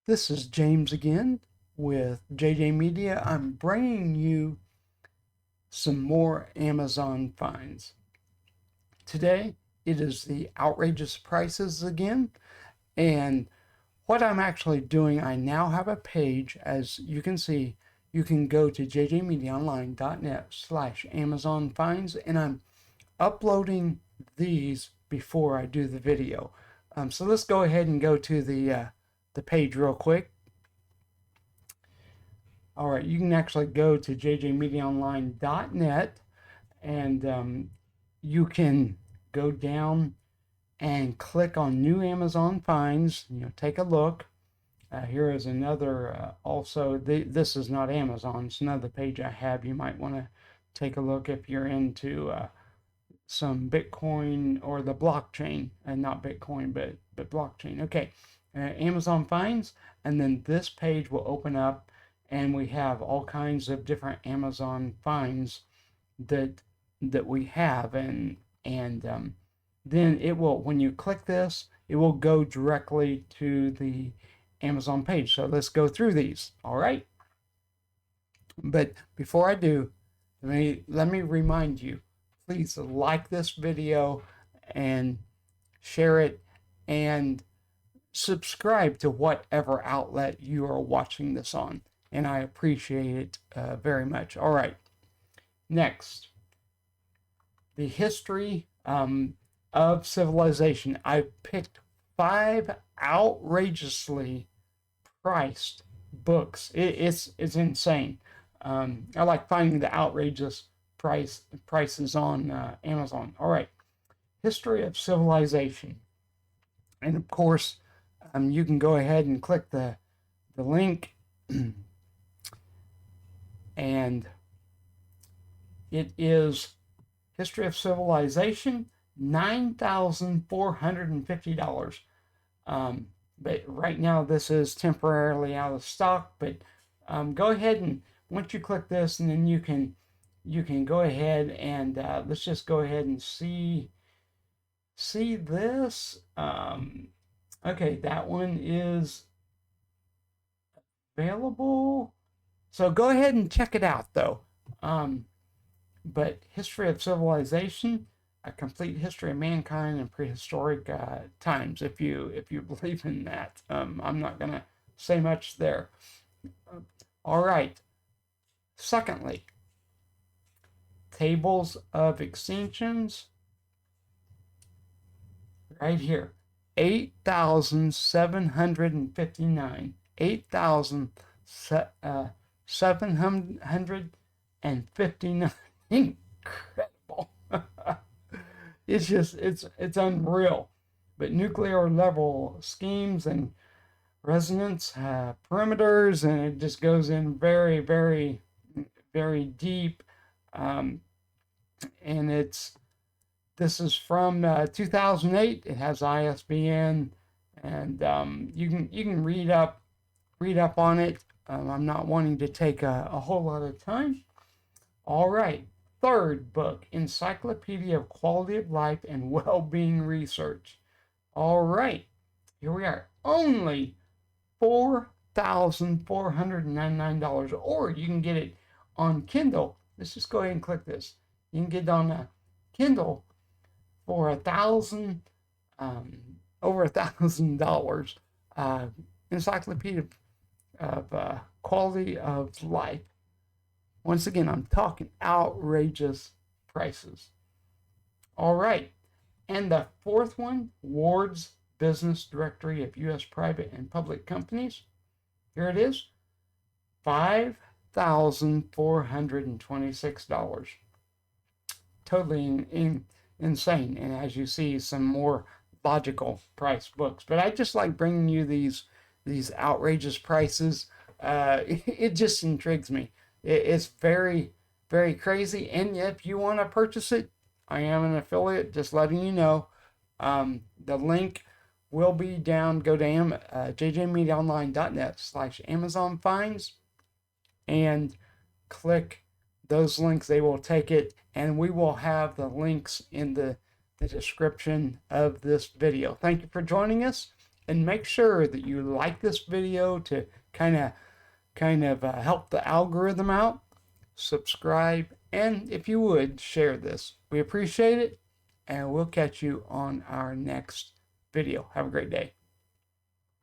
This is James again with JJ Media. I'm bringing you some more Amazon finds. Today, it is the outrageous prices again. And what I'm actually doing, I now have a page. As you can see, you can go to jjmediaonline.net/Amazon finds, and I'm uploading these before I do the video. So let's go ahead and go to the page real quick. All right, you can actually go to jjmediaonline.net, and you can go down and click on new Amazon finds. Take a look. Here is another. This is not Amazon. It's another page I have. You might want to take a look if you're into some Bitcoin or the blockchain, and not Bitcoin, but blockchain. Okay, Amazon finds, and then this page will open up, and we have all kinds of different Amazon finds that we have, and then it will, when you click this, it will go directly to the Amazon page. So let's go through these. All right. But before I do, let me remind you, please like this video and share it and subscribe to whatever outlet you are watching this on. And I appreciate it very much. All right. Next, the history of civilization. I picked 5 outrageously priced books. It's insane. I like finding the outrageous prices on Amazon. All right, history of civilization, and of course, you can go ahead and click the link, and it is history of civilization, $9,450. But right now this is temporarily out of stock. But go ahead, and once you click this, and then you can go ahead and let's just go ahead and see this. Okay, that one is available. So go ahead and check it out, though. But history of civilization, a complete history of mankind in prehistoric times. If you believe in that, I'm not gonna say much there. All right. Secondly, tables of extinctions. Right here, 8,759. 8,759. Incredible. It's unreal. But nuclear level schemes and resonance perimeters, and it just goes in very, very, very deep. And this is from 2008. It has ISBN, and you can read up on it. I'm not wanting to take a whole lot of time. All right. Third book, Encyclopedia of Quality of Life and Well-Being Research. All right. Here we are. Only $4,499, or you can get it on Kindle. Let's just go ahead and click this. You can get it on Kindle for over $1,000. Encyclopedia of Quality of Life. Once again, I'm talking outrageous prices. All right. And the fourth one, Ward's Business Directory of U.S. Private and Public Companies. Here it is, $5,426. Totally insane. And as you see, some more logical price books. But I just like bringing you these outrageous prices. It just intrigues me. It's very, very crazy. And if you want to purchase it, I am an affiliate, just letting you know. The link will be down. Go to jjmediaonline.net/Amazon finds and click those links. They will take it, and we will have the links in the description of this video. Thank you for joining us, And make sure that you like this video to kind of help the algorithm out. Subscribe, and if you would, share this. We appreciate it, and we'll catch you on our next video. Have a great day.